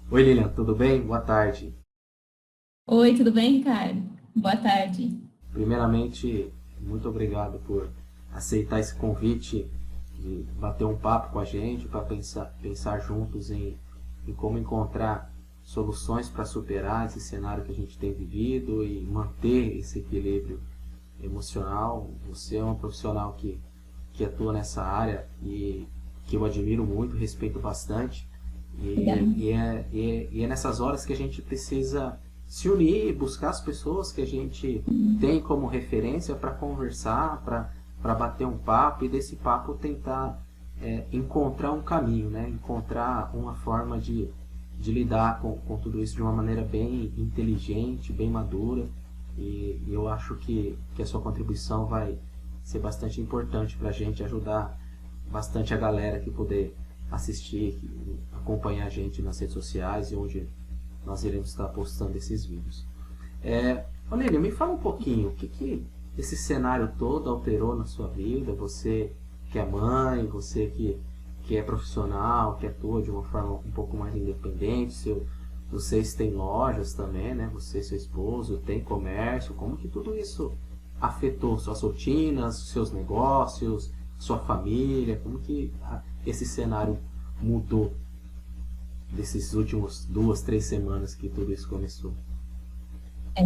Oi, Lilian, tudo bem? Boa tarde. Oi, tudo bem, Ricardo? Boa tarde. Primeiramente, muito obrigado por aceitar esse convite de bater um papo com a gente para pensar juntos em como encontrar soluções para superar esse cenário que a gente tem vivido e manter esse equilíbrio emocional. Você é uma profissional que atua nessa área e que eu admiro muito, respeito bastante. Obrigada. E é nessas horas que a gente precisa se unir, buscar as pessoas que a gente tem como referência para conversar, para bater um papo e desse papo tentar encontrar um caminho, né? Encontrar uma forma de lidar com tudo isso de uma maneira bem inteligente, bem madura. E eu acho que a sua contribuição vai ser bastante importante para a gente ajudar bastante a galera que puder assistir, acompanhar a gente nas redes sociais e onde nós iremos estar postando esses vídeos. Olívia, me fala um pouquinho, o que esse cenário todo alterou na sua vida? Você que é mãe, você que é profissional, que atua de uma forma um pouco mais independente, vocês têm lojas também, né? Você e seu esposo têm comércio, como que tudo isso afetou suas rotinas, seus negócios, sua família, como que esse cenário mudou desses últimos 2, 3 semanas que tudo isso começou? É,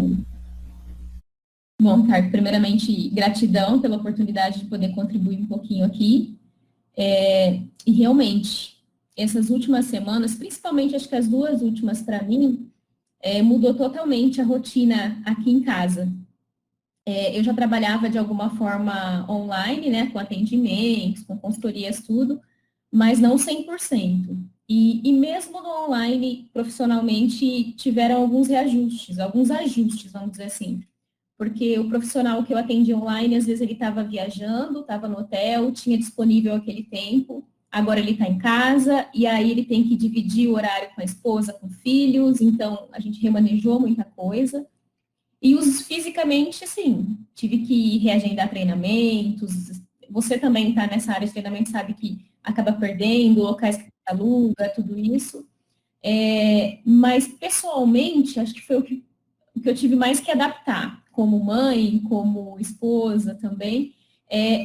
Bom, Ricardo, primeiramente, gratidão pela oportunidade de poder contribuir um pouquinho aqui. E realmente, essas últimas semanas, principalmente acho que as duas últimas para mim, mudou totalmente a rotina aqui em casa. Eu já trabalhava de alguma forma online, né, com atendimentos, com consultorias, tudo, mas não 100%. E mesmo no online, profissionalmente, tiveram alguns reajustes, alguns ajustes, vamos dizer assim. Porque o profissional que eu atendi online, às vezes ele estava viajando, estava no hotel, tinha disponível aquele tempo, agora ele está em casa, e aí ele tem que dividir o horário com a esposa, com filhos, então a gente remanejou muita coisa. E os fisicamente, assim, tive que reagendar treinamentos. Você também está nessa área de treinamento, sabe que acaba perdendo, locais que aluga, tudo isso. Mas pessoalmente, acho que foi o que eu tive mais que adaptar, como mãe, como esposa também,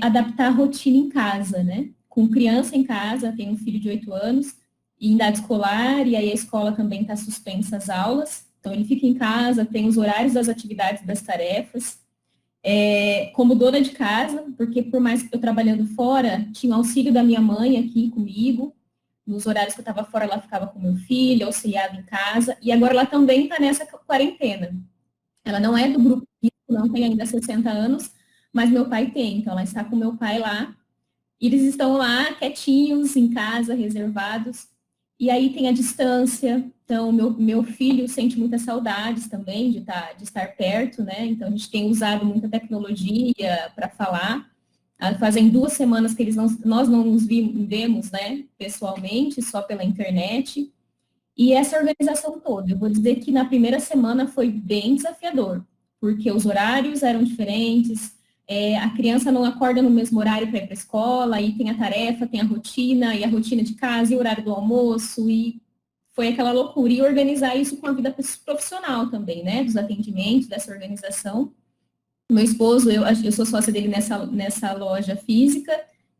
adaptar a rotina em casa, né? Com criança em casa, tenho um filho de 8 anos, em idade escolar, e aí a escola também está suspensa as aulas, então ele fica em casa, tem os horários das atividades, das tarefas. Como dona de casa, porque por mais que eu trabalhando fora, tinha o auxílio da minha mãe aqui comigo, nos horários que eu estava fora, ela ficava com meu filho, auxiliava em casa, e agora ela também está nessa quarentena. Ela não é do grupo risco, não tem ainda 60 anos, mas meu pai tem, então ela está com meu pai lá. E eles estão lá quietinhos, em casa, reservados. E aí tem a distância, então meu filho sente muitas saudades também de estar perto, né? Então a gente tem usado muita tecnologia para falar. Fazem 2 semanas que nós não nos vemos, né, pessoalmente, só pela internet. E essa organização toda, eu vou dizer que na primeira semana foi bem desafiador, porque os horários eram diferentes, a criança não acorda no mesmo horário para ir para a escola, aí tem a tarefa, tem a rotina, e a rotina de casa, e o horário do almoço, e foi aquela loucura. E organizar isso com a vida profissional também, né, dos atendimentos, dessa organização. Meu esposo, eu sou sócia dele nessa loja física,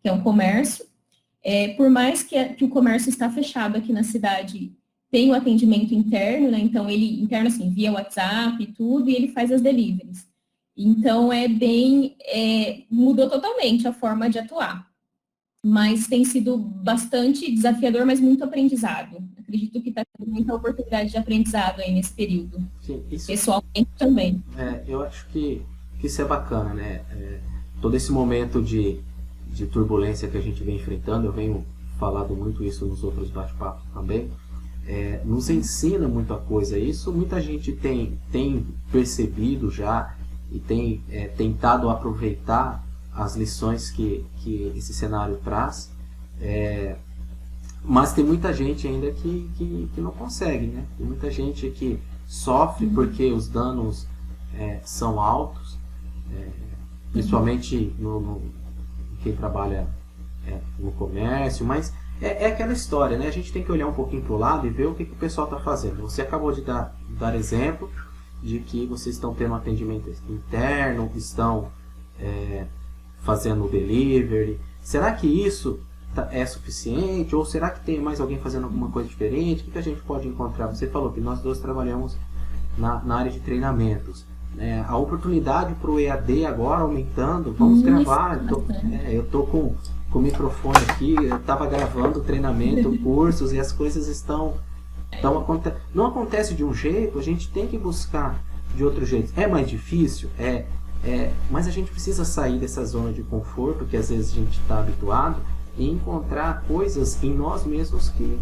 que é um comércio, por mais que o comércio está fechado aqui na cidade, tem o atendimento interno, né? Então, ele, interno assim, via WhatsApp e tudo, e ele faz as deliveries. Então, mudou totalmente a forma de atuar. Mas tem sido bastante desafiador, mas muito aprendizado. Acredito que está tendo muita oportunidade de aprendizado aí nesse período. Sim, isso Pessoalmente também. eu acho que isso é bacana, né? Todo esse momento de turbulência que a gente vem enfrentando, eu venho falado muito isso nos outros bate-papos também, nos ensina muita coisa. Isso muita gente tem percebido já e tem tentado aproveitar as lições que esse cenário traz, mas tem muita gente ainda que não consegue, né? Tem muita gente que sofre porque os danos são altos, principalmente quem trabalha no comércio, mas É aquela história, né? A gente tem que olhar um pouquinho para o lado e ver o que o pessoal está fazendo. Você acabou de dar exemplo de que vocês estão tendo um atendimento interno, estão fazendo delivery. Será que isso é suficiente? Ou será que tem mais alguém fazendo alguma coisa diferente? O que a gente pode encontrar? Você falou que nós dois trabalhamos na área de treinamentos. A oportunidade para o EAD agora aumentando. Vamos gravar. Eu estou com o microfone aqui. Eu estava gravando treinamento, cursos, e as coisas estão não acontece de um jeito, a gente tem que buscar de outro jeito. É mais difícil? Mas a gente precisa sair dessa zona de conforto que às vezes a gente está habituado e encontrar coisas em nós mesmos que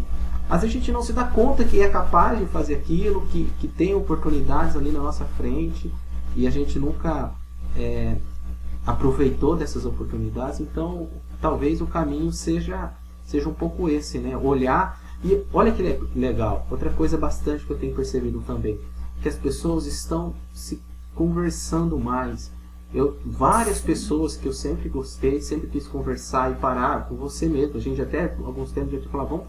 às vezes a gente não se dá conta que é capaz de fazer aquilo, que tem oportunidades ali na nossa frente e a gente nunca aproveitou dessas oportunidades. Então talvez o caminho seja um pouco esse, né? Olhar. E olha que legal, outra coisa bastante que eu tenho percebido também, que as pessoas estão se conversando mais. Várias pessoas que eu sempre gostei, sempre quis conversar e parar com você mesmo. A gente até, alguns tempos, a gente fala, vamos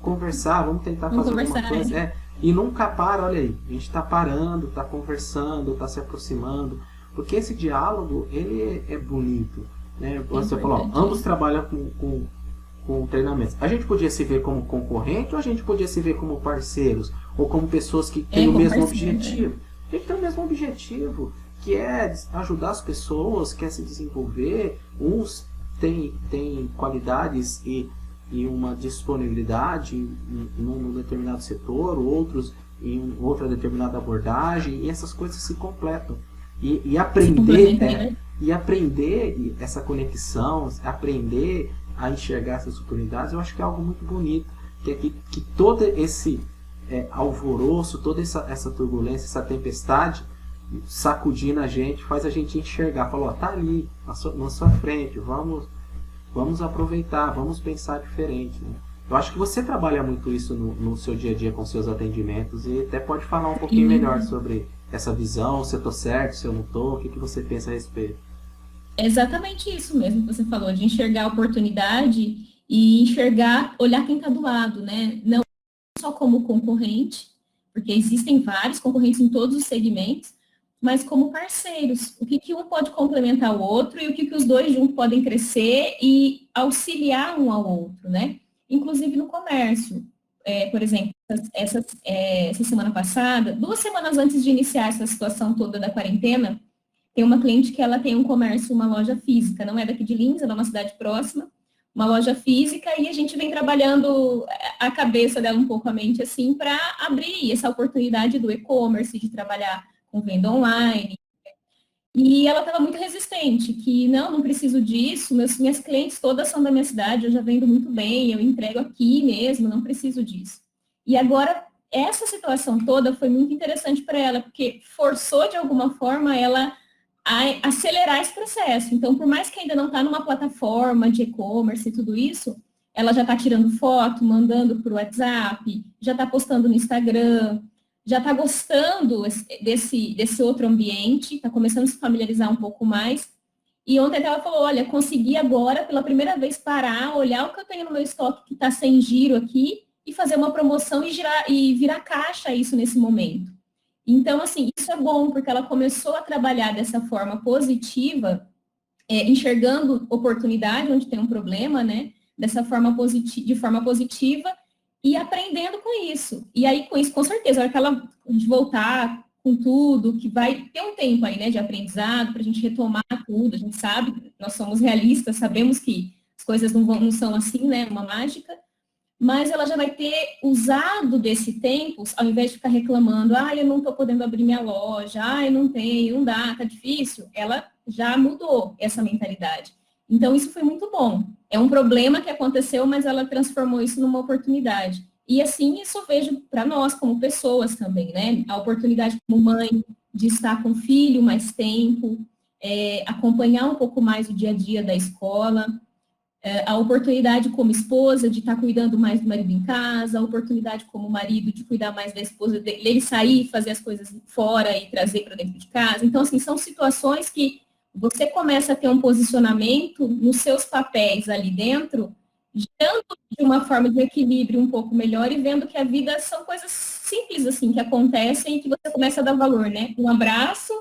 conversar, vamos tentar fazer alguma coisa. E nunca para, olha aí, a gente está parando, está conversando, está se aproximando, porque esse diálogo, ele é bonito, né? Você falou, ambos trabalham com treinamentos. A gente podia se ver como concorrente ou a gente podia se ver como parceiros? Ou como pessoas que têm o mesmo objetivo? A gente tem o mesmo objetivo, que é ajudar as pessoas, quer se desenvolver. Uns têm qualidades e uma disponibilidade num determinado setor, outros em outra determinada abordagem, e essas coisas se completam. E aprender essa conexão, aprender a enxergar essas oportunidades, eu acho que é algo muito bonito, que todo esse alvoroço, toda essa turbulência, essa tempestade sacudindo a gente, faz a gente enxergar, falou, tá ali na sua frente, vamos aproveitar, vamos pensar diferente, né? Eu acho que você trabalha muito isso no seu dia a dia com seus atendimentos, e até pode falar um pouquinho melhor sobre essa visão, se eu estou certo, se eu não estou, o que você pensa a respeito. É exatamente isso mesmo que você falou, de enxergar a oportunidade e olhar quem está do lado, né? Não só como concorrente, porque existem vários concorrentes em todos os segmentos, mas como parceiros. O que um pode complementar o outro e o que os dois juntos podem crescer e auxiliar um ao outro, né? Inclusive no comércio. Por exemplo, essa semana passada, 2 semanas antes de iniciar essa situação toda da quarentena, tem uma cliente que ela tem um comércio, uma loja física, não é daqui de Lins, é de uma cidade próxima, uma loja física, e a gente vem trabalhando a cabeça dela um pouco, a mente, assim, para abrir essa oportunidade do e-commerce, de trabalhar com venda online. E ela estava muito resistente, que não preciso disso, minhas clientes todas são da minha cidade, eu já vendo muito bem, eu entrego aqui mesmo, não preciso disso. E agora, essa situação toda foi muito interessante para ela, porque forçou de alguma forma ela a acelerar esse processo. Então, por mais que ainda não está numa plataforma de e-commerce e tudo isso, ela já está tirando foto, mandando por WhatsApp, já está postando no Instagram, já está gostando desse outro ambiente, está começando a se familiarizar um pouco mais. E ontem ela falou, olha, consegui agora, pela primeira vez, parar, olhar o que eu tenho no meu estoque que está sem giro aqui e fazer uma promoção e virar caixa isso nesse momento. Então, assim, isso é bom, porque ela começou a trabalhar dessa forma positiva, enxergando oportunidade onde tem um problema, né? De forma positiva, e aprendendo com isso. E aí, com isso, com certeza, a hora que ela voltar com tudo, que vai ter um tempo aí, né, de aprendizado, para a gente retomar tudo, a gente sabe, nós somos realistas, sabemos que as coisas não são assim, né, uma mágica, mas ela já vai ter usado desse tempo, ao invés de ficar reclamando, eu não estou podendo abrir minha loja, eu não tenho, não dá, tá difícil, ela já mudou essa mentalidade. Então, isso foi muito bom. É um problema que aconteceu, mas ela transformou isso numa oportunidade. E assim, isso eu vejo para nós, como pessoas também, né? A oportunidade como mãe de estar com o filho mais tempo, acompanhar um pouco mais o dia a dia da escola, a oportunidade como esposa de estar cuidando mais do marido em casa, a oportunidade como marido de cuidar mais da esposa, dele sair, fazer as coisas fora e trazer para dentro de casa. Então, assim, são situações que você começa a ter um posicionamento nos seus papéis ali dentro gerando de uma forma de equilíbrio um pouco melhor e vendo que a vida são coisas simples, assim, que acontecem e que você começa a dar valor, né? Um abraço,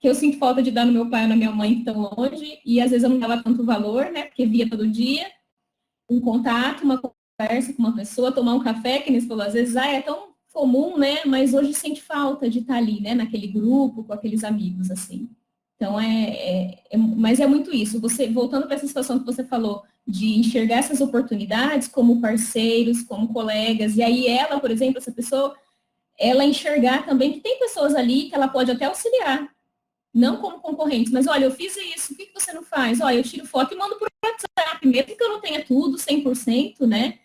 que eu sinto falta de dar no meu pai ou na minha mãe que estão longe, e às vezes eu não dava tanto valor, né? Porque via todo dia. Um contato, uma conversa com uma pessoa, tomar um café, que nem você falou, às vezes, é tão comum, né? Mas hoje sente falta de estar ali, né? Naquele grupo, com aqueles amigos, assim. Então, mas é muito isso. Você, voltando para essa situação que você falou, de enxergar essas oportunidades como parceiros, como colegas, e aí ela, por exemplo, essa pessoa, ela enxergar também que tem pessoas ali que ela pode até auxiliar, não como concorrentes, mas olha, eu fiz isso, o que você não faz? Olha, eu tiro foto e mando por WhatsApp, mesmo que eu não tenha tudo 100%, né?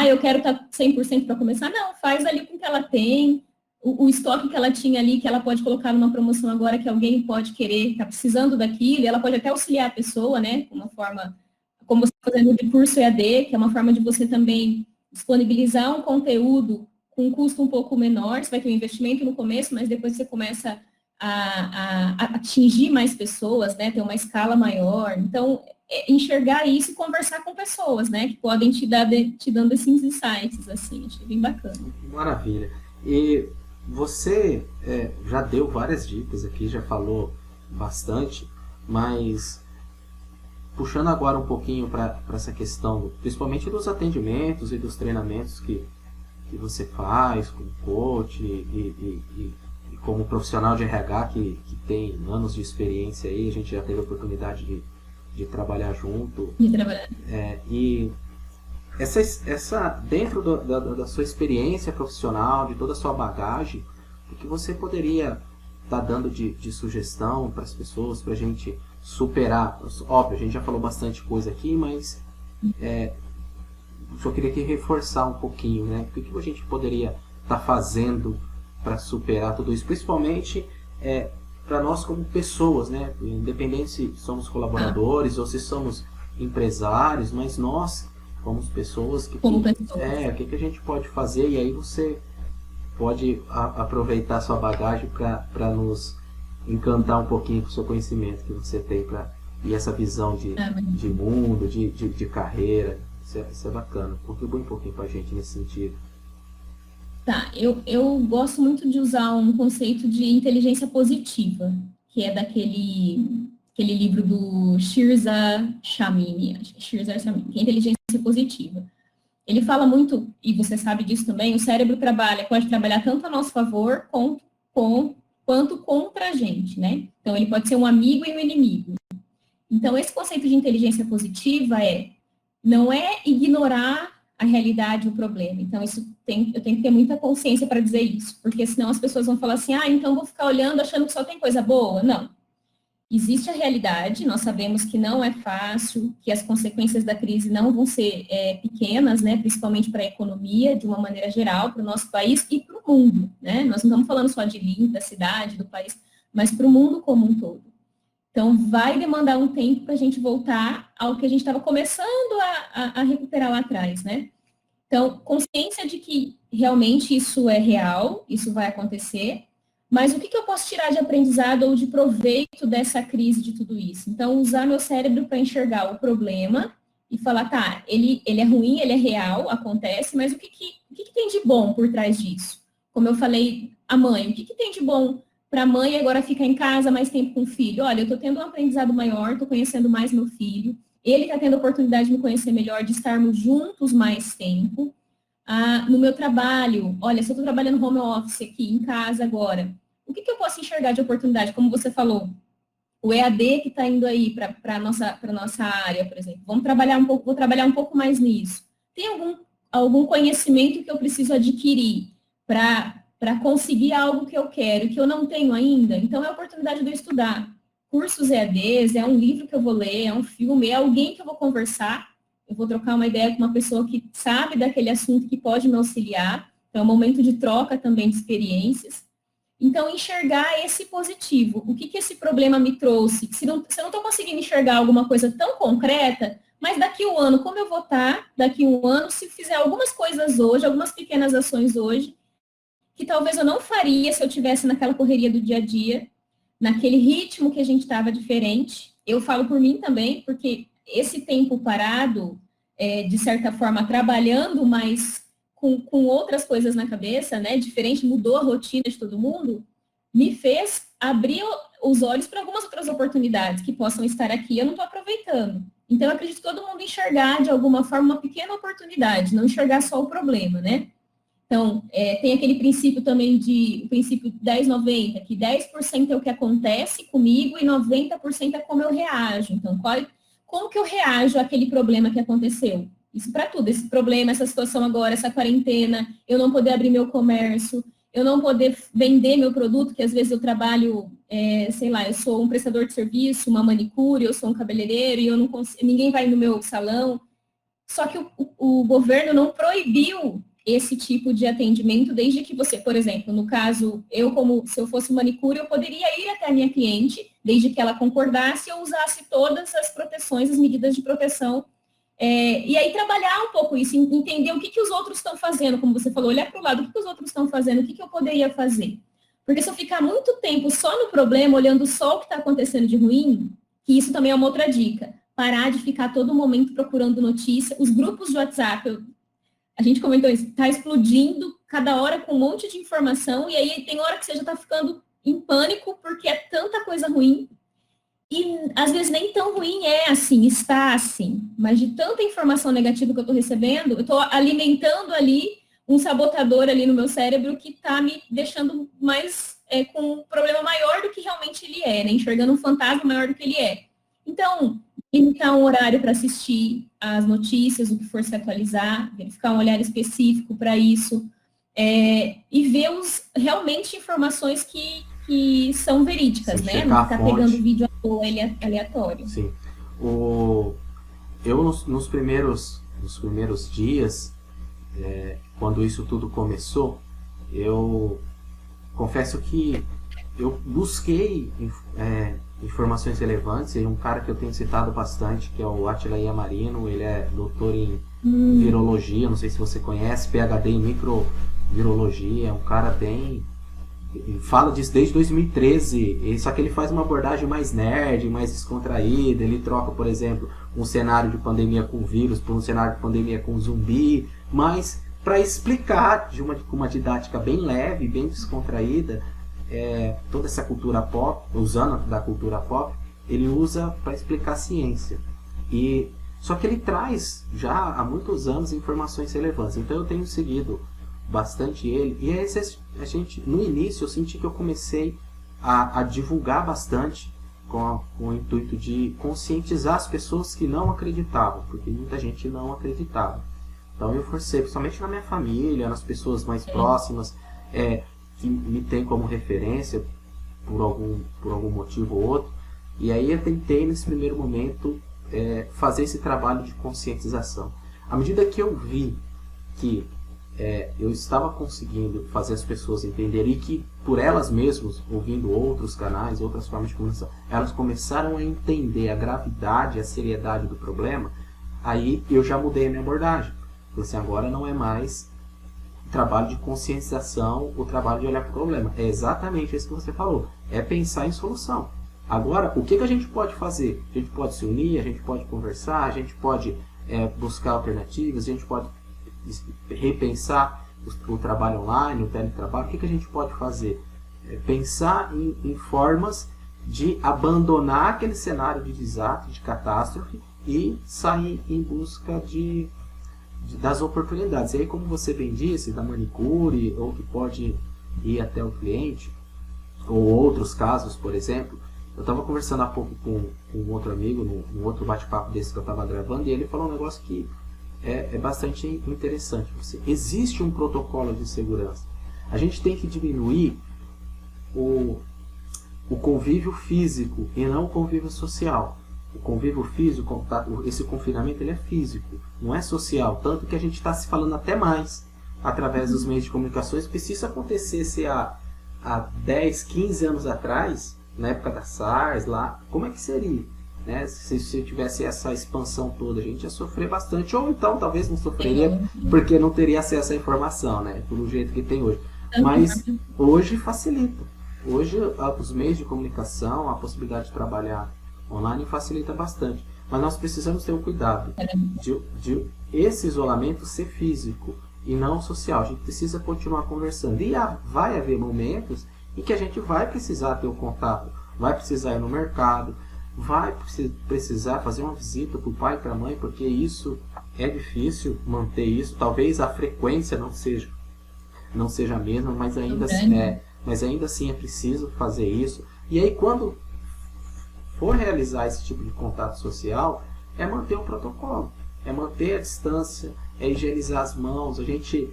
Eu quero estar 100% para começar. Não, faz ali com o que ela tem, o estoque que ela tinha ali, que ela pode colocar numa promoção agora, que alguém pode querer, está precisando daquilo, e ela pode até auxiliar a pessoa, né? Uma forma, como você está fazendo de curso EAD, que é uma forma de você também disponibilizar um conteúdo com um custo um pouco menor, você vai ter um investimento no começo, mas depois você começa a atingir mais pessoas, né, ter uma escala maior. Então, enxergar isso e conversar com pessoas, né, que podem te dando esses insights, assim, achei bem bacana. Maravilha. E você já deu várias dicas aqui, já falou bastante, mas puxando agora um pouquinho para essa questão, principalmente dos atendimentos e dos treinamentos que você faz com coach e como profissional de RH que tem anos de experiência aí, a gente já teve a oportunidade de trabalhar junto. E essa dentro da sua experiência profissional, de toda a sua bagagem, o que você poderia estar dando de sugestão para as pessoas, para a gente superar? Óbvio, a gente já falou bastante coisa aqui, mas só queria reforçar um pouquinho, né? O que a gente poderia estar fazendo para superar tudo isso, principalmente para nós como pessoas, né? Independente se somos colaboradores ou se somos empresários, mas nós como pessoas, o que a gente pode fazer? E aí você pode aproveitar sua bagagem para nos encantar um pouquinho com o seu conhecimento que você tem e essa visão de mundo, de carreira. Isso é bacana. Contribui um pouquinho para a gente nesse sentido. Tá, eu gosto muito de usar um conceito de inteligência positiva, que é daquele livro do Shirzad Chamine, que é inteligência positiva. Ele fala muito, e você sabe disso também, o cérebro pode trabalhar tanto a nosso favor quanto contra a gente, né? Então, ele pode ser um amigo e um inimigo. Então, esse conceito de inteligência positiva não é ignorar a realidade, o problema. Então, eu tenho que ter muita consciência para dizer isso, porque senão as pessoas vão falar assim, então vou ficar olhando achando que só tem coisa boa. Não. Existe a realidade, nós sabemos que não é fácil, que as consequências da crise não vão ser pequenas, né, principalmente para a economia, de uma maneira geral, para o nosso país e para o mundo. Né? Nós não estamos falando só de Lins, da cidade, do país, mas para o mundo como um todo. Então, vai demandar um tempo para a gente voltar ao que a gente estava começando a recuperar lá atrás, né? Então, consciência de que realmente isso é real, isso vai acontecer, mas o que eu posso tirar de aprendizado ou de proveito dessa crise, de tudo isso? Então, usar meu cérebro para enxergar o problema e falar, tá, ele é ruim, ele é real, acontece, mas o que tem de bom por trás disso? Como eu falei, a mãe, o que tem de bom para a mãe agora ficar em casa mais tempo com o filho? Olha, eu estou tendo um aprendizado maior, estou conhecendo mais meu filho, ele está tendo a oportunidade de me conhecer melhor, de estarmos juntos mais tempo. No meu trabalho, olha, se eu estou trabalhando home office aqui, em casa agora, o que eu posso enxergar de oportunidade? Como você falou, o EAD que está indo aí para a nossa área, por exemplo, vou trabalhar um pouco mais nisso. Tem algum conhecimento que eu preciso adquirir para conseguir algo que eu quero, que eu não tenho ainda? Então, é a oportunidade de eu estudar. Cursos EADs, é um livro que eu vou ler, é um filme, é alguém que eu vou conversar, eu vou trocar uma ideia com uma pessoa que sabe daquele assunto, que pode me auxiliar. Então, é um momento de troca também de experiências. Então, enxergar esse positivo. O que esse problema me trouxe? Se eu não estou conseguindo enxergar alguma coisa tão concreta, mas daqui um ano, como eu vou estar daqui um ano, se fizer algumas coisas hoje, algumas pequenas ações hoje, que talvez eu não faria se eu tivesse naquela correria do dia a dia, naquele ritmo que a gente estava diferente. Eu falo por mim também, porque esse tempo parado, de certa forma, trabalhando, mas com outras coisas na cabeça, né, diferente, mudou a rotina de todo mundo, me fez abrir os olhos para algumas outras oportunidades que possam estar aqui, eu não estou aproveitando. Então, eu acredito que todo mundo enxergar, de alguma forma, uma pequena oportunidade, não enxergar só o problema, né? Então, tem aquele princípio também o princípio 10-90, que 10% é o que acontece comigo e 90% é como eu reajo. Então, como que eu reajo àquele problema que aconteceu? Isso para tudo, esse problema, essa situação agora, essa quarentena, eu não poder abrir meu comércio, eu não poder vender meu produto, que às vezes eu trabalho, sei lá, eu sou um prestador de serviço, uma manicure, eu sou um cabeleireiro e eu não consigo, ninguém vai no meu salão. Só que o governo não proibiu esse tipo de atendimento, desde que você, por exemplo, no caso, se eu fosse manicure, eu poderia ir até a minha cliente, desde que ela concordasse, eu usasse todas as proteções, as medidas de proteção, e aí trabalhar um pouco isso, entender o que os outros estão fazendo, como você falou, olhar para o lado, o que os outros estão fazendo, o que eu poderia fazer. Porque se eu ficar muito tempo só no problema, olhando só o que está acontecendo de ruim, que isso também é uma outra dica, parar de ficar todo momento procurando notícia, os grupos de WhatsApp, a gente comentou isso, está explodindo, cada hora com um monte de informação, e aí tem hora que você já está ficando em pânico, porque é tanta coisa ruim, e às vezes nem tão ruim é assim, está assim, mas de tanta informação negativa que eu estou recebendo, eu estou alimentando ali um sabotador ali no meu cérebro que está me deixando mais com um problema maior do que realmente ele é, né? Enxergando um fantasma maior do que ele é. Então, limitar um horário para assistir as notícias, o que for se atualizar, verificar um olhar específico para isso, e ver realmente informações que são verídicas, sim, né? Não ficar pegando vídeo aleatório. Sim. Eu, nos primeiros dias, quando isso tudo começou, eu confesso que eu busquei informações relevantes. E um cara que eu tenho citado bastante, que é o Átila Yamarino, ele é doutor em virologia, não sei se você conhece, PhD em microvirologia, é um cara bem... fala disso desde 2013, só que ele faz uma abordagem mais nerd, mais descontraída. Ele troca, por exemplo, um cenário de pandemia com vírus por um cenário de pandemia com zumbi, mas para explicar com uma didática bem leve, bem descontraída, toda essa cultura pop, usando da cultura pop, ele usa para explicar a ciência. Só que ele traz já há muitos anos informações relevantes, então eu tenho seguido bastante ele, e no início eu senti que eu comecei a divulgar bastante com o intuito de conscientizar as pessoas que não acreditavam, porque muita gente não acreditava. Então eu forcei, principalmente na minha família, nas pessoas mais próximas, que me tem como referência por algum motivo ou outro, e aí eu tentei nesse primeiro momento fazer esse trabalho de conscientização. À medida que eu vi que eu estava conseguindo fazer as pessoas entenderem, e que por elas mesmas, ouvindo outros canais, outras formas de comunicação, elas começaram a entender a gravidade e a seriedade do problema, aí eu já mudei a minha abordagem. Falei assim, agora não é mais trabalho de conscientização, o trabalho de olhar para o problema. É exatamente isso que você falou, é pensar em solução. Agora, o que a gente pode fazer? A gente pode se unir, a gente pode conversar, a gente pode buscar alternativas, a gente pode repensar o trabalho online, o teletrabalho. O que a gente pode fazer? Pensar em formas de abandonar aquele cenário de desastre, de catástrofe, e sair em busca das oportunidades. E aí, como você bem disse, da manicure, ou que pode ir até o cliente, ou outros casos, por exemplo. Eu estava conversando há pouco com um outro amigo, num outro bate-papo desse que eu estava gravando, e ele falou um negócio que é bastante interessante. Existe um protocolo de segurança. A gente tem que diminuir o convívio físico e não o convívio social. O convívio físico, esse confinamento, ele é físico, não é social. Tanto que a gente está se falando até mais através dos meios de comunicação, porque se isso acontecesse há 10, 15 anos atrás, na época da SARS, lá, como é que seria? Né? Se tivesse essa expansão toda, a gente ia sofrer bastante, ou então talvez não sofreria porque não teria acesso à informação, né? Pelo jeito que tem hoje. Mas hoje facilita. Hoje os meios de comunicação, a possibilidade de trabalhar online facilita bastante. Mas nós precisamos ter o cuidado de esse isolamento ser físico e não social. A gente precisa continuar conversando. E vai haver momentos em que a gente vai precisar ter o contato, vai precisar ir no mercado, vai precisar fazer uma visita para o pai e para a mãe, porque isso é difícil manter isso. Talvez a frequência não seja a mesma, mas ainda assim é preciso fazer isso. E aí, quando for realizar esse tipo de contato social, é manter o protocolo, é manter a distância, é higienizar as mãos. A gente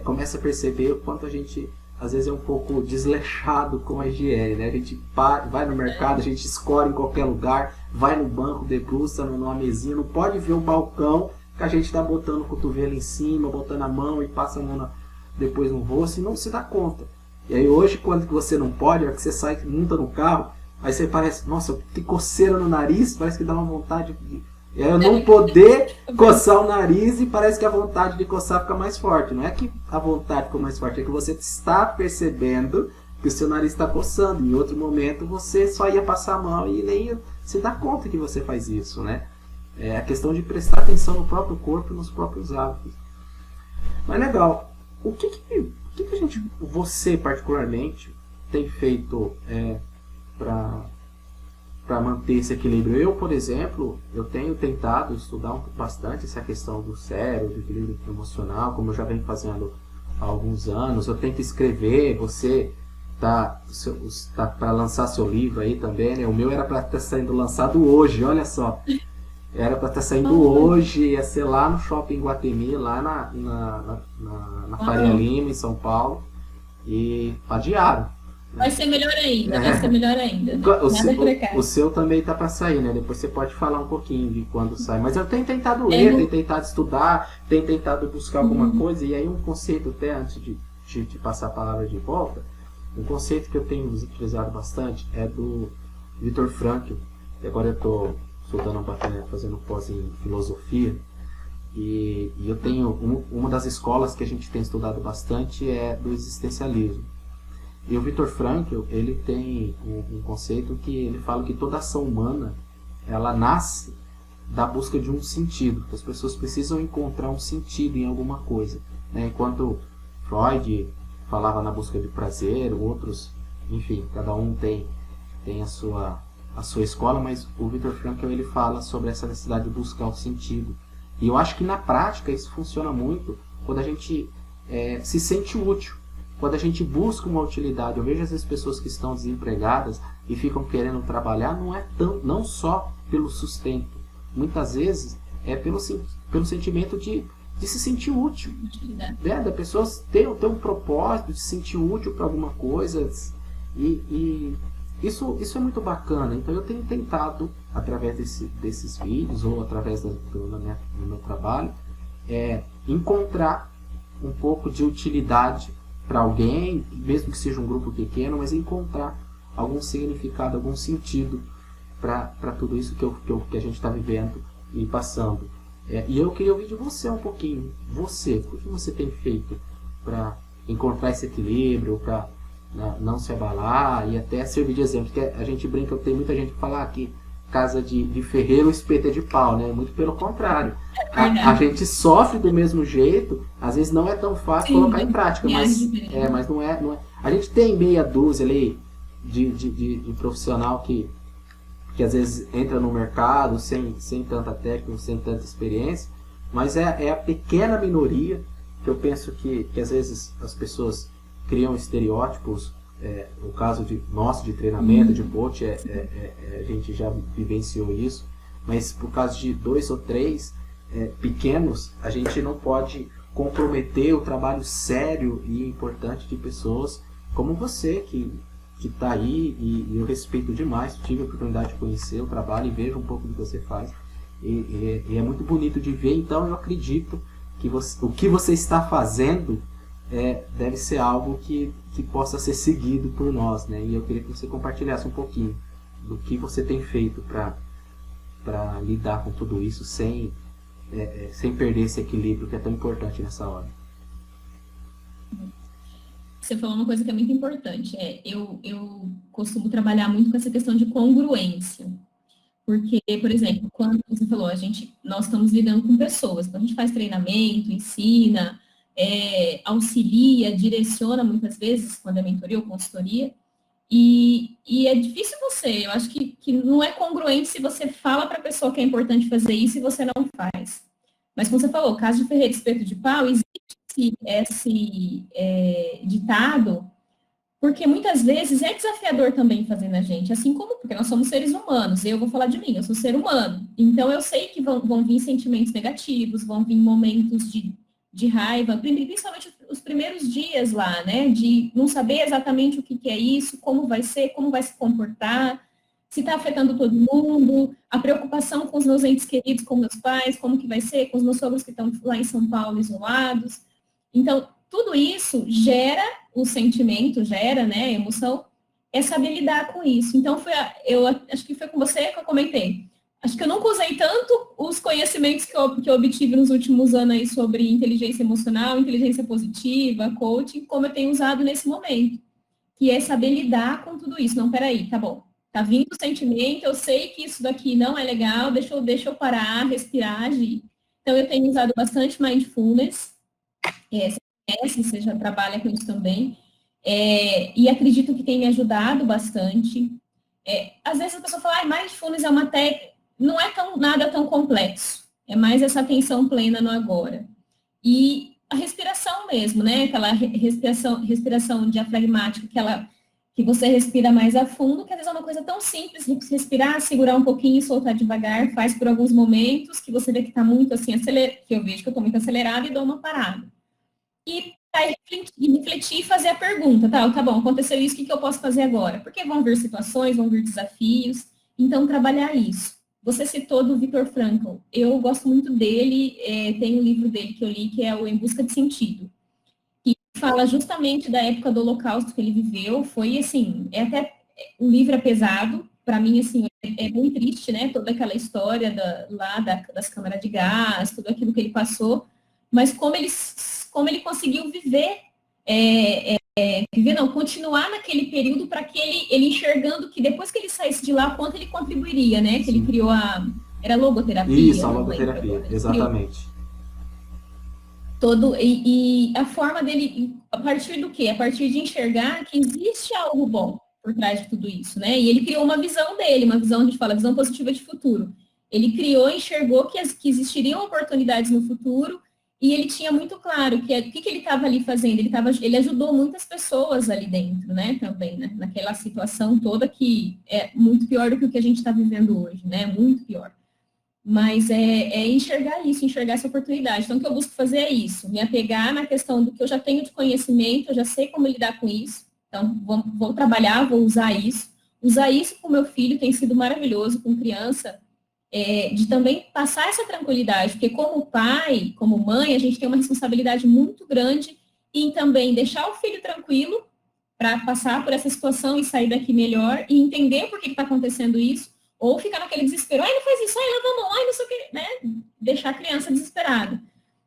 começa a perceber o quanto a gente, às vezes, é um pouco desleixado com a higiene, né? A gente vai no mercado, a gente escolhe em qualquer lugar, vai no banco, debruça numa mesinha, não pode ver o balcão que a gente está botando o cotovelo em cima, botando a mão e passa a mão depois no rosto e não se dá conta. E aí hoje, quando você não pode, a hora que você sai, monta no carro, aí você parece, nossa, tem coceira no nariz, parece que dá uma vontade de... eu não poder coçar o nariz e parece que a vontade de coçar fica mais forte. Não é que a vontade ficou mais forte, é que você está percebendo que o seu nariz está coçando. Em outro momento você só ia passar a mão e nem ia se dar conta que você faz isso, né? É a questão de prestar atenção no próprio corpo e nos próprios hábitos. Mas legal, o que a gente, você particularmente, tem feito para manter esse equilíbrio? Eu, por exemplo, eu tenho tentado estudar bastante essa questão do cérebro, do equilíbrio emocional, como eu já venho fazendo há alguns anos. Eu tento escrever, você tá para lançar seu livro aí também, né? O meu era para estar sendo lançado hoje, olha só. Era para estar saindo hoje, ia ser lá no Shopping Guatemi, lá na Faria Lima, em São Paulo, e adiaram. Vai ser melhor ainda, vai ser melhor ainda. O seu também está para sair, né? Depois você pode falar um pouquinho de quando sai. Mas eu tenho tentado ler, tenho tentado estudar, tenho tentado buscar alguma coisa. E aí um conceito, até antes de passar a palavra de volta, um conceito que eu tenho utilizado bastante é do Viktor Frankl. E agora eu estou estudando bastante, fazendo pós em filosofia. E eu tenho uma das escolas que a gente tem estudado bastante é do existencialismo. E o Viktor Frankl, ele tem um conceito que ele fala que toda ação humana, ela nasce da busca de um sentido. As pessoas precisam encontrar um sentido em alguma coisa, né? Enquanto Freud falava na busca de prazer, outros, enfim, cada um tem a sua escola, mas o Viktor Frankl, ele fala sobre essa necessidade de buscar o sentido. E eu acho que na prática isso funciona muito quando a gente se sente útil. Quando a gente busca uma utilidade. Eu vejo às vezes pessoas que estão desempregadas e ficam querendo trabalhar, não só pelo sustento. Muitas vezes é pelo sentimento de se sentir útil. Né? Da pessoa ter um propósito, de se sentir útil para alguma coisa. E isso é muito bacana. Então eu tenho tentado, através desses vídeos ou através do meu trabalho, encontrar um pouco de utilidade para alguém, mesmo que seja um grupo pequeno, mas encontrar algum significado, algum sentido para tudo isso que a gente está vivendo e passando. E eu queria ouvir de você um pouquinho. O que você tem feito para encontrar esse equilíbrio, para não se abalar e até servir de exemplo? Porque a gente brinca, tem muita gente que fala que casa de ferreiro, espeto é de pau, né? Muito pelo contrário. A gente sofre do mesmo jeito, às vezes não é tão fácil colocar em prática, mas não é. A gente tem meia dúzia ali de profissional que às vezes entra no mercado sem tanta técnica, sem tanta experiência, mas é a pequena minoria que eu penso que às vezes as pessoas criam estereótipos. O caso de treinamento, de coach, a gente já vivenciou isso, mas por causa de 2 ou 3 pequenos, a gente não pode comprometer o trabalho sério e importante de pessoas como você, que está aí, e eu respeito demais, tive a oportunidade de conhecer o trabalho e vejo um pouco do que você faz, e é muito bonito de ver. Então eu acredito que o que você está fazendo deve ser algo que possa ser seguido por nós, né? E eu queria que você compartilhasse um pouquinho do que você tem feito para lidar com tudo isso sem perder esse equilíbrio que é tão importante nessa hora. Você falou uma coisa que é muito importante. Eu costumo trabalhar muito com essa questão de congruência. Porque, por exemplo, quando você falou, nós estamos lidando com pessoas, então a gente faz treinamento, ensina, auxilia, direciona muitas vezes, quando é mentoria ou consultoria, e é difícil eu acho que não é congruente se você fala para a pessoa que é importante fazer isso e você não faz. Mas como você falou, caso de Ferreira Espeto de Pau, existe esse ditado, porque muitas vezes é desafiador também fazer na gente, assim como, porque nós somos seres humanos, eu vou falar de mim, eu sou ser humano, então eu sei que vão vir sentimentos negativos, vão vir momentos de raiva, principalmente os primeiros dias lá, né, de não saber exatamente o que é isso, como vai ser, como vai se comportar, se está afetando todo mundo, a preocupação com os meus entes queridos, com meus pais, como que vai ser, com os meus sogros que estão lá em São Paulo isolados. Então, tudo isso gera o sentimento, gera, né, a emoção, é saber lidar com isso. Então, eu acho que foi com você que eu comentei. Acho que eu nunca usei tanto os conhecimentos que eu obtive nos últimos anos aí sobre inteligência emocional, inteligência positiva, coaching, como eu tenho usado nesse momento, que é saber lidar com tudo isso. Não, peraí, tá bom. Tá vindo o sentimento, eu sei que isso daqui não é legal, deixa eu parar, respirar, agir. Então, eu tenho usado bastante mindfulness, você já trabalha com isso também, e acredito que tem me ajudado bastante. Às vezes a pessoa fala, mindfulness é uma técnica, não é nada tão complexo, é mais essa atenção plena no agora. E a respiração mesmo, né? Aquela respiração diafragmática, que você respira mais a fundo, que às vezes é uma coisa tão simples, respirar, segurar um pouquinho e soltar devagar, faz por alguns momentos, que você vê que está muito assim, que eu vejo que eu estou muito acelerada e dou uma parada. E aí refletir e fazer a pergunta, tá bom, aconteceu isso, o que eu posso fazer agora? Porque vão vir situações, vão vir desafios, então trabalhar isso. Você citou do Viktor Frankl, eu gosto muito dele, tem um livro dele que eu li, que é o Em Busca de Sentido, que fala justamente da época do Holocausto que ele viveu, foi assim, o livro é pesado, para mim, assim, é muito triste, né, toda aquela história das câmaras de gás, tudo aquilo que ele passou, mas como ele conseguiu continuar naquele período para que ele enxergando que depois que ele saísse de lá, quanto ele contribuiria, né? Que ele criou era logoterapia. Isso, a logoterapia, exatamente. E a forma dele, a partir do quê? A partir de enxergar que existe algo bom por trás de tudo isso, né? E ele criou uma visão dele, uma visão, a gente fala, visão positiva de futuro. Ele enxergou que existiriam oportunidades no futuro. E ele tinha muito claro que o que ele estava ali fazendo. Ele ajudou muitas pessoas ali dentro, né? Também, né? Naquela situação toda que é muito pior do que o que a gente está vivendo hoje, né? Muito pior. Mas enxergar isso, enxergar essa oportunidade. Então, o que eu busco fazer é isso, me apegar na questão do que eu já tenho de conhecimento, eu já sei como lidar com isso. Então, vou trabalhar, vou usar isso. Usar isso com o meu filho tem sido maravilhoso, com criança, de também passar essa tranquilidade, porque como pai, como mãe, a gente tem uma responsabilidade muito grande em também deixar o filho tranquilo para passar por essa situação e sair daqui melhor e entender por que está acontecendo isso, ou ficar naquele desespero, não faz isso, lava a mão, não sei o que, né? Deixar a criança desesperada.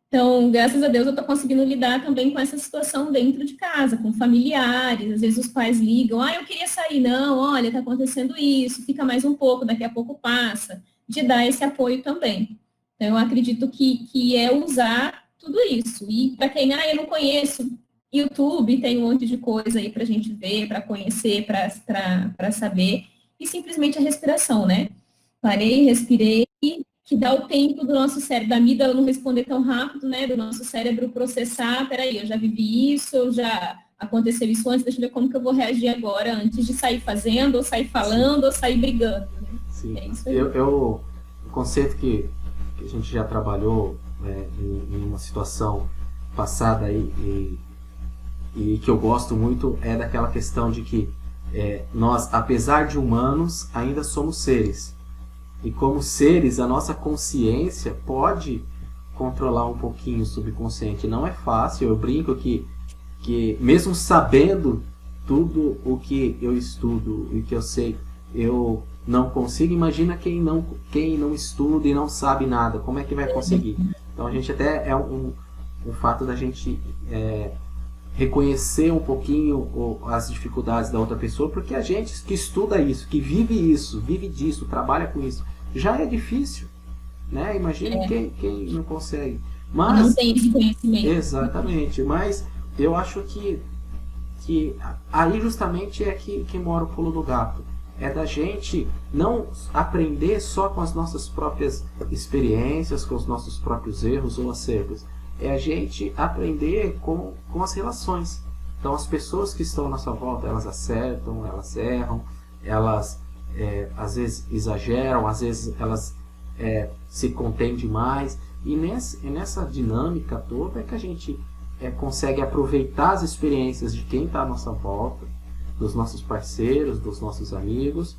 Então, graças a Deus, eu estou conseguindo lidar também com essa situação dentro de casa, com familiares, às vezes os pais ligam, eu queria sair, não, olha, está acontecendo isso, fica mais um pouco, daqui a pouco passa, de dar esse apoio também. Então, eu acredito que é usar tudo isso. E para quem, eu não conheço, YouTube tem um monte de coisa aí para a gente ver, para conhecer, para saber, e simplesmente a respiração, né? Parei, respirei, que dá o tempo do nosso cérebro, da amígdala não responder tão rápido, né? Do nosso cérebro processar, peraí, eu já vivi isso, eu já aconteceu isso antes, deixa eu ver como que eu vou reagir agora, antes de sair fazendo, ou sair falando, ou sair brigando. Sim. O conceito que a gente já trabalhou em uma situação passada e que eu gosto muito é daquela questão de que nós, apesar de humanos, ainda somos seres. E como seres, a nossa consciência pode controlar um pouquinho o subconsciente. Não é fácil, eu brinco que mesmo sabendo tudo o que eu estudo e que eu sei, eu não consigo. Imagina quem não estuda e não sabe nada, como é que vai conseguir? Então a gente até um fato da gente reconhecer um pouquinho as dificuldades da outra pessoa, porque a gente que estuda isso, vive disso, trabalha com isso, já é difícil, né? Imagine quem não consegue. Mas, não tem esse conhecimento. Exatamente, mas eu acho que aí justamente é que mora o pulo do gato. É da gente não aprender só com as nossas próprias experiências, com os nossos próprios erros ou acertos. É a gente aprender com as relações. Então, as pessoas que estão à nossa volta, elas acertam, elas erram, elas às vezes exageram, às vezes elas se contêm demais. E nessa dinâmica toda é que a gente consegue aproveitar as experiências de quem está à nossa volta, dos nossos parceiros, dos nossos amigos.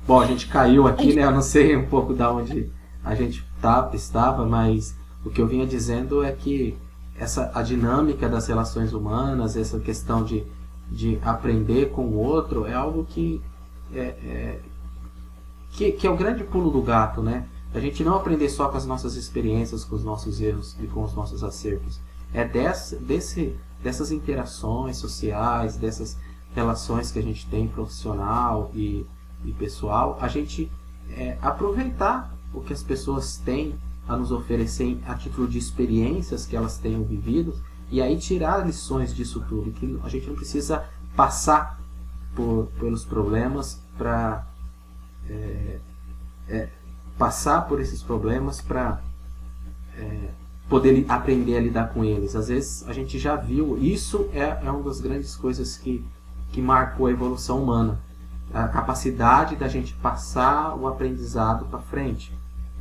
Bom, a gente caiu aqui, né? Eu não sei um pouco de onde a gente estava, mas o que eu vinha dizendo é que a dinâmica das relações humanas, essa questão de aprender com o outro, é algo que é o grande pulo do gato, né? A gente não aprender só com as nossas experiências, com os nossos erros e com os nossos acertos. É dessas interações sociais, dessas relações que a gente tem profissional e pessoal, a gente aproveitar o que as pessoas têm a nos oferecer a título de experiências que elas tenham vivido, e aí tirar lições disso tudo, que a gente não precisa passar pelos problemas para passar por esses problemas para poder aprender a lidar com eles. Às vezes a gente já viu, isso é uma das grandes coisas que marcou a evolução humana, a capacidade da gente passar o aprendizado para frente,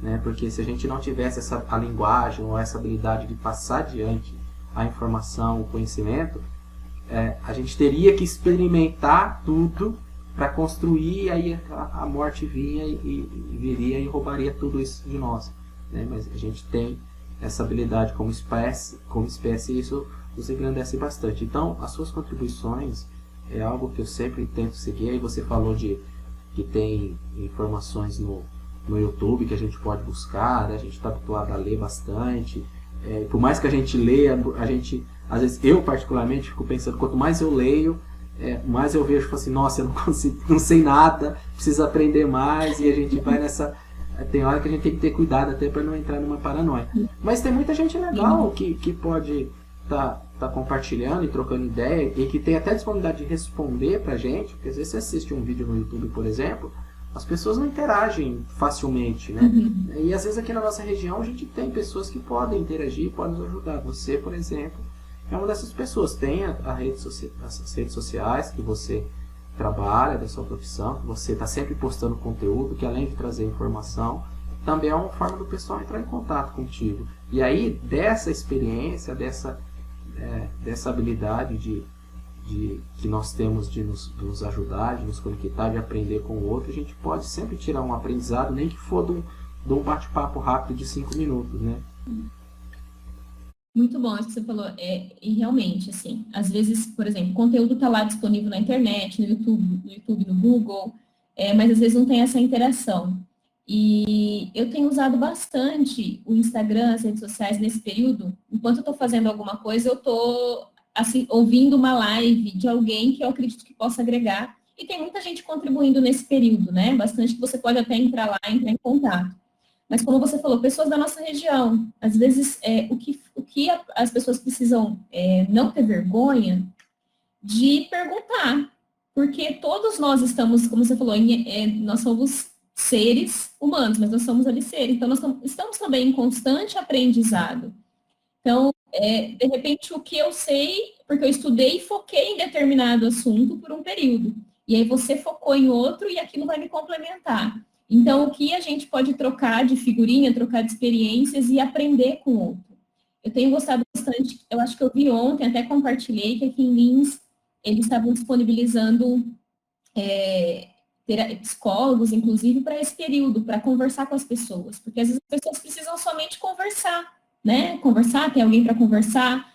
né? Porque se a gente não tivesse a linguagem ou essa habilidade de passar adiante a informação, o conhecimento, a gente teria que experimentar tudo para construir, e aí a morte vinha e viria e roubaria tudo isso de nós, né? Mas a gente tem essa habilidade como espécie, e isso nos engrandece bastante. Então, as suas contribuições é algo que eu sempre tento seguir. Aí você falou que tem informações no YouTube que a gente pode buscar, né? A gente está habituado a ler bastante. Por mais que a gente leia, às vezes eu particularmente fico pensando, quanto mais eu leio, mais eu vejo assim, nossa, eu não sei nada, preciso aprender mais, e a gente vai nessa... Tem hora que a gente tem que ter cuidado até para não entrar numa paranoia. Mas tem muita gente legal que pode tá compartilhando e trocando ideia, e que tem até disponibilidade de responder pra gente, porque às vezes você assiste um vídeo no YouTube, por exemplo, as pessoas não interagem facilmente, né? E às vezes aqui na nossa região a gente tem pessoas que podem interagir, podem nos ajudar. Você, por exemplo, é uma dessas pessoas. Tem as redes sociais que você trabalha, da sua profissão, que você está sempre postando conteúdo, que além de trazer informação, também é uma forma do pessoal entrar em contato contigo. E aí, dessa experiência, dessa habilidade que nós temos de nos ajudar, de nos conectar, de aprender com o outro, a gente pode sempre tirar um aprendizado, nem que for de um bate-papo rápido de 5 minutos, né? Muito bom isso que você falou. E realmente, assim, às vezes, por exemplo, o conteúdo está lá disponível na internet, no YouTube, no Google, mas às vezes não tem essa interação. E eu tenho usado bastante o Instagram, as redes sociais nesse período. Enquanto eu estou fazendo alguma coisa, eu estou assim, ouvindo uma live de alguém que eu acredito que possa agregar. E tem muita gente contribuindo nesse período, né? Bastante que você pode até entrar lá, entrar em contato. Mas como você falou, pessoas da nossa região, às vezes o que as pessoas precisam não ter vergonha de perguntar, porque todos nós estamos, como você falou, nós somos seres humanos, mas nós somos ali seres, então nós estamos também em constante aprendizado. Então, de repente, o que eu sei, porque eu estudei e foquei em determinado assunto por um período, e aí você focou em outro e aquilo vai me complementar. Então, o que a gente pode trocar de figurinha, trocar de experiências e aprender com o outro. Eu tenho gostado bastante, eu acho que eu vi ontem, até compartilhei, que aqui em Lins, eles estavam disponibilizando psicólogos, inclusive, para esse período, para conversar com as pessoas. Porque às vezes as pessoas precisam somente conversar, né? Conversar, tem alguém para conversar.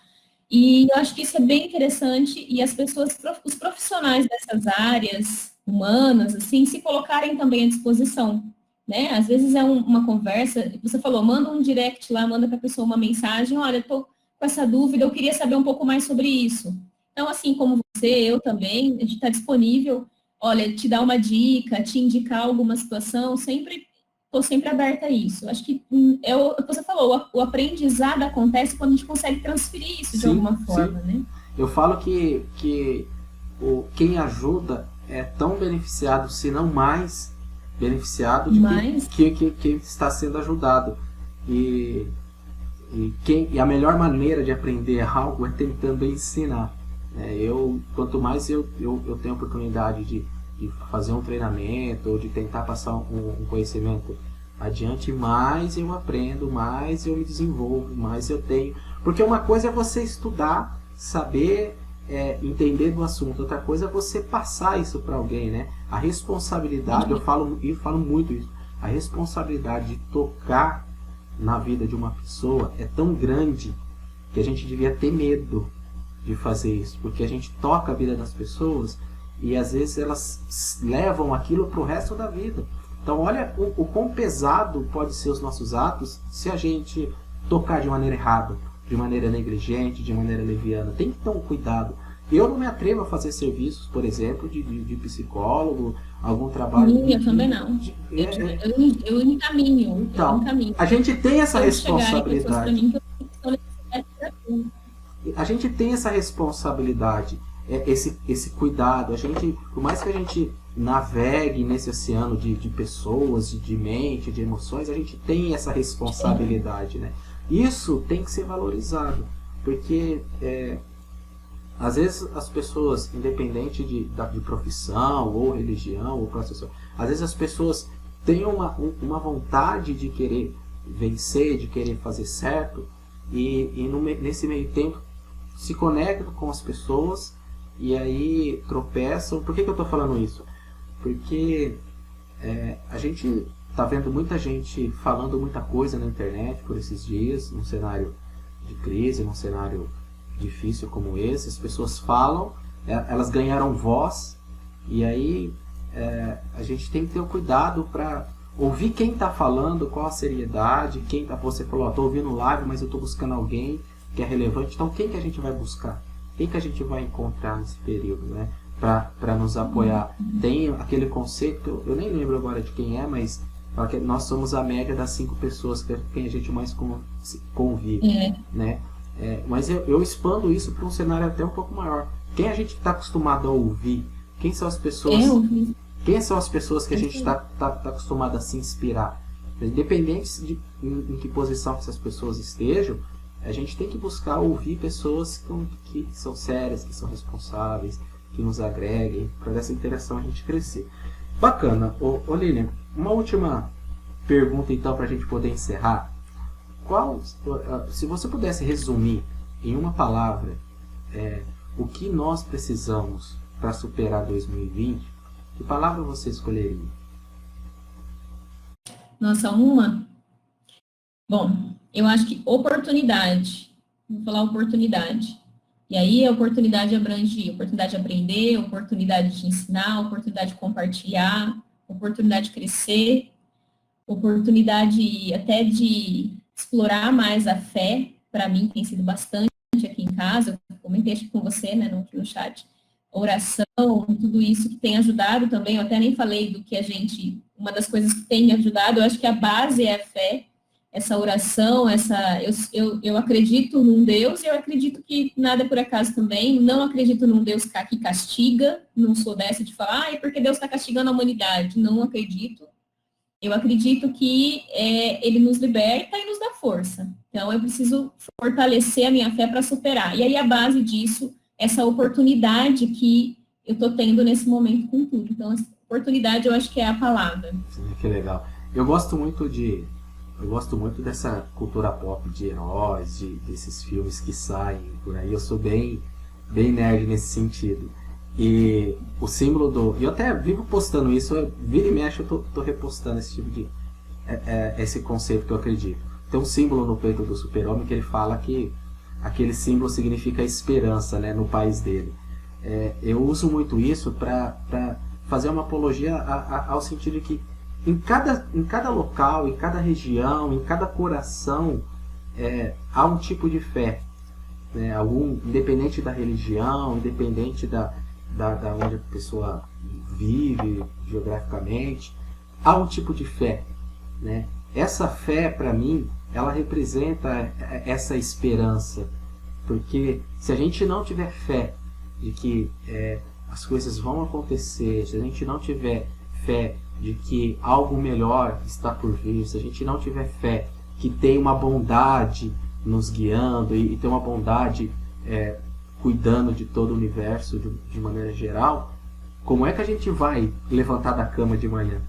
E eu acho que isso é bem interessante, e as pessoas, os profissionais dessas áreas humanas, assim, se colocarem também à disposição, né? Às vezes é uma conversa, você falou, manda um direct lá, manda para a pessoa uma mensagem, olha, estou com essa dúvida, eu queria saber um pouco mais sobre isso. Então, assim como você, eu também, a gente está disponível, olha, te dar uma dica, te indicar alguma situação, estou sempre aberta a isso. Acho que é o que você falou, o aprendizado acontece quando a gente consegue transferir isso de alguma forma, né? Eu falo que quem ajuda é tão beneficiado, se não mais beneficiado, de quem está sendo ajudado. E a melhor maneira de aprender algo é tentando ensinar. Quanto mais eu tenho oportunidade de fazer um treinamento ou de tentar passar um conhecimento adiante, mais eu aprendo, mais eu me desenvolvo, mais eu tenho. Porque uma coisa é você estudar, saber, entender do assunto, outra coisa é você passar isso para alguém, né? A responsabilidade, eu falo muito isso, a responsabilidade de tocar na vida de uma pessoa é tão grande que a gente devia ter medo de fazer isso, porque a gente toca a vida das pessoas e às vezes elas levam aquilo para o resto da vida. Então olha o quão pesado pode ser os nossos atos se a gente tocar de maneira errada, de maneira negligente, de maneira leviana. Tem que ter um cuidado. Eu não me atrevo a fazer serviços, por exemplo, de psicólogo, algum trabalho... Eu também não. Eu encaminho. Então, a gente tem essa responsabilidade. A gente tem essa responsabilidade, esse cuidado. A gente, por mais que a gente navegue nesse oceano de pessoas, de mente, de emoções, a gente tem essa responsabilidade, né? Isso tem que ser valorizado, porque às vezes as pessoas, independente de profissão ou religião ou processo, às vezes as pessoas têm uma vontade de querer vencer, de querer fazer certo, e nesse meio tempo se conectam com as pessoas e aí tropeçam. Por que eu estou falando isso? Porque a gente está vendo muita gente falando muita coisa na internet por esses dias, num cenário de crise, num cenário difícil como esse. As pessoas falam, elas ganharam voz, e aí a gente tem que ter o cuidado para ouvir quem está falando, qual a seriedade, você falou, estou ouvindo live, mas eu estou buscando alguém que é relevante. Então quem que a gente vai buscar? Quem que a gente vai encontrar nesse período, né? Para nos apoiar. Tem aquele conceito, eu nem lembro agora de quem é, mas fala que nós somos a média das 5 pessoas que quem a gente mais convive, né? Mas eu expando isso para um cenário até um pouco maior. Quem a gente está acostumado a ouvir? Quem são as pessoas? Quem são as pessoas que a gente está acostumado a se inspirar? Independente de em que posição que essas pessoas estejam, a gente tem que buscar ouvir pessoas que são sérias, que são responsáveis, que nos agreguem, para dessa interação a gente crescer. Bacana. Ô Lilian, uma última pergunta então para a gente poder encerrar. Se você pudesse resumir em uma palavra o que nós precisamos para superar 2020, que palavra você escolheria? Nossa, uma? Bom, eu acho que oportunidade. Vou falar oportunidade. E aí a oportunidade abrange oportunidade de aprender, oportunidade de ensinar, oportunidade de compartilhar, oportunidade de crescer, oportunidade até de explorar mais a fé. Para mim tem sido bastante aqui em casa. Eu comentei acho que com você, né, no chat. Oração, tudo isso que tem ajudado também. Eu até nem falei do que uma das coisas que tem me ajudado, eu acho que a base é a fé. Essa oração, eu acredito num Deus e eu acredito que nada é por acaso também. Não acredito num Deus que castiga, não sou dessa de falar, porque Deus está castigando a humanidade. Não acredito. Eu acredito que Ele nos liberta e nos dá força. Então, eu preciso fortalecer a minha fé para superar. E aí, a base disso, essa oportunidade que eu estou tendo nesse momento com tudo. Então, essa oportunidade eu acho que é a palavra. Sim, que legal. Eu gosto muito dessa cultura pop de heróis, desses filmes que saem por aí. Eu sou bem nerd nesse sentido. E o símbolo eu até vivo postando isso, vira e mexe eu tô repostando esse tipo de... esse conceito que eu acredito. Tem um símbolo no peito do super-homem que ele fala que aquele símbolo significa esperança, né, no país dele. Eu uso muito isso para fazer uma apologia ao sentido de que em cada local, em cada região, em cada coração, há um tipo de fé. né, independente da religião, independente da onde a pessoa vive geograficamente, há um tipo de fé, né? Essa fé, para mim, ela representa essa esperança, porque se a gente não tiver fé de que as coisas vão acontecer, se a gente não tiver fé de que algo melhor está por vir, se a gente não tiver fé que tem uma bondade nos guiando e tem uma bondade cuidando de todo o universo de maneira geral, como é que a gente vai levantar da cama de manhã?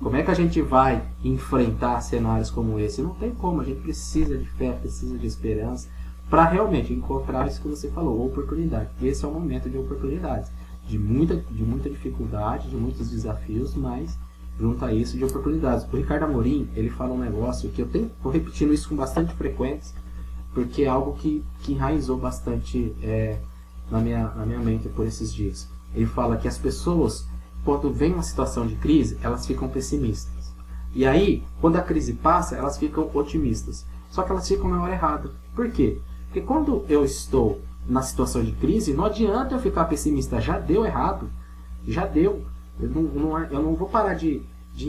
Como é que a gente vai enfrentar cenários como esse? Não tem como, a gente precisa de fé, precisa de esperança para realmente encontrar isso que você falou, oportunidade. Esse é um momento de oportunidades, de muita dificuldade, de muitos desafios, mas junto a isso de oportunidades. O Ricardo Amorim, ele fala um negócio que eu estou repetindo isso com bastante frequência, porque é algo que enraizou bastante na minha mente por esses dias. Ele fala que as pessoas, quando vem uma situação de crise, elas ficam pessimistas. E aí, quando a crise passa, elas ficam otimistas. Só que elas ficam na hora errada. Por quê? Porque quando eu estou na situação de crise, não adianta eu ficar pessimista. Já deu errado. Já deu. Eu não vou parar de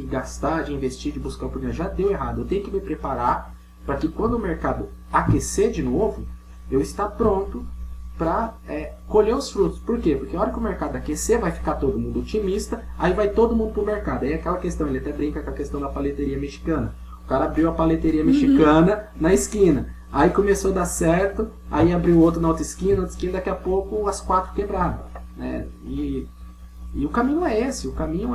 gastar, de investir, de buscar oportunidade. Já deu errado. Eu tenho que me preparar para que quando o mercado aquecer de novo, eu estar pronto para colher os frutos. Por quê? Porque a hora que o mercado aquecer, vai ficar todo mundo otimista, aí vai todo mundo pro mercado. Aí aquela questão, ele até brinca com a questão da paleteria mexicana. O cara abriu a paleteria mexicana na esquina. Aí começou a dar certo, aí abriu outro na outra esquina, daqui a pouco as 4 quebraram. Né? E o caminho é esse, o caminho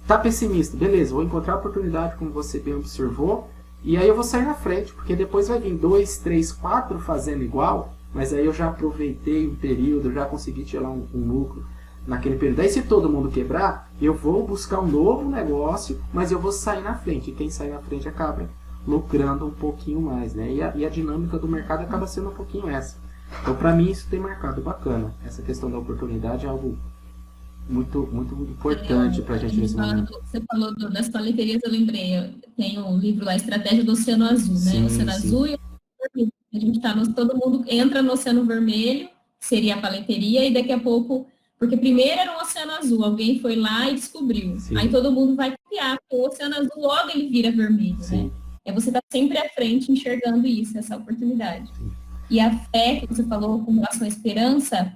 tá pessimista. Beleza, vou encontrar a oportunidade, como você bem observou, e aí eu vou sair na frente, porque depois vai vir 2, 3, 4 fazendo igual, mas aí eu já aproveitei um período, eu já consegui tirar um lucro naquele período. Aí se todo mundo quebrar, eu vou buscar um novo negócio, mas eu vou sair na frente. E quem sai na frente acaba lucrando um pouquinho mais, né? E a dinâmica do mercado acaba sendo um pouquinho essa. Então, para mim, isso tem marcado bacana. Essa questão da oportunidade é algo muito, muito importante para a gente nesse momento. Você falou das paleterias, eu lembrei. Tem um livro lá, Estratégia do Oceano Azul, né? Sim, o Oceano Azul e o Vermelho. A gente todo mundo entra no Oceano Vermelho, que seria a paleteria, e daqui a pouco, porque primeiro era o Oceano Azul, alguém foi lá e descobriu. Sim. Aí todo mundo vai criar, porque o Oceano Azul logo ele vira vermelho, Sim. né? É você estar sempre à frente enxergando isso, essa oportunidade. Sim. E a fé que você falou com relação à esperança,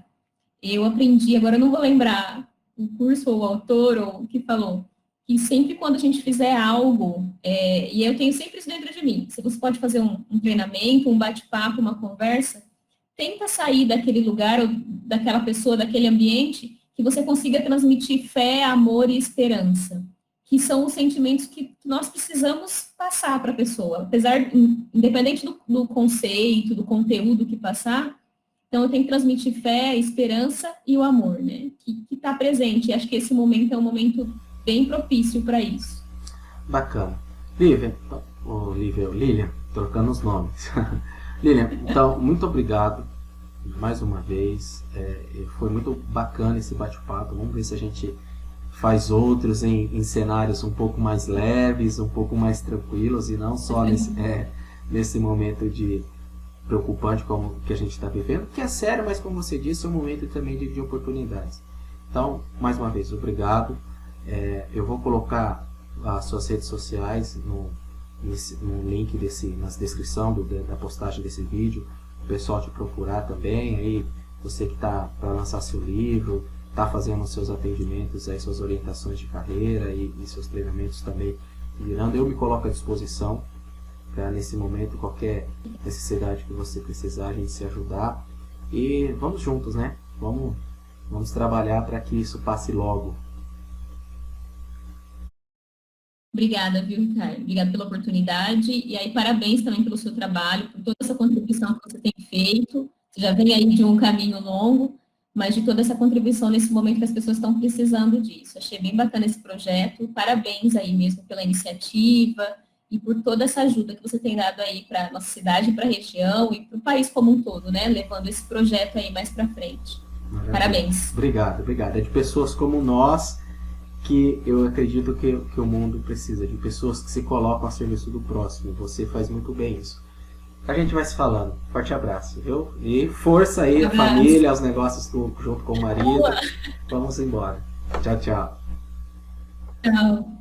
eu aprendi, agora eu não vou lembrar o curso ou o autor ou o que falou, que sempre quando a gente fizer algo, e eu tenho sempre isso dentro de mim, se você pode fazer um treinamento, um bate-papo, uma conversa, tenta sair daquele lugar, ou daquela pessoa, daquele ambiente, que você consiga transmitir fé, amor e esperança, que são os sentimentos que nós precisamos passar para a pessoa, apesar, independente do conceito, do conteúdo que passar. Então, eu tenho que transmitir fé, esperança e o amor, né? Que está presente. E acho que esse momento é um momento bem propício para isso. Bacana. Lilian, trocando os nomes. Lilian, então, muito obrigado mais uma vez. Foi muito bacana esse bate-papo. Vamos ver se a gente faz outros em cenários um pouco mais leves, um pouco mais tranquilos, e não só nesse momento de preocupante como que a gente está vivendo, que é sério, mas como você disse, é um momento também de oportunidades. Então, mais uma vez, obrigado. Eu vou colocar as suas redes sociais no link na descrição da postagem desse vídeo, o pessoal te procurar também, aí você que está para lançar seu livro, está fazendo os seus atendimentos, aí, suas orientações de carreira e seus treinamentos também virando, eu me coloco à disposição para nesse momento, qualquer necessidade que você precisar, a gente se ajudar. E vamos juntos, né? Vamos trabalhar para que isso passe logo. Obrigada, viu, Ricardo? Obrigada pela oportunidade. E aí, parabéns também pelo seu trabalho, por toda essa contribuição que você tem feito. Você já vem aí de um caminho longo, mas de toda essa contribuição nesse momento que as pessoas estão precisando disso. Achei bem bacana esse projeto. Parabéns aí mesmo pela iniciativa e por toda essa ajuda que você tem dado aí para a nossa cidade, para a região e para o país como um todo, né? Levando esse projeto aí mais para frente. Maravilha. Parabéns. Obrigado. É de pessoas como nós que eu acredito que o mundo precisa, de pessoas que se colocam a serviço do próximo. Você faz muito bem isso. A gente vai se falando. Forte abraço, viu? E força aí, a Abraço. família, os negócios junto com o marido. Boa. Vamos embora. Tchau, tchau. Tchau.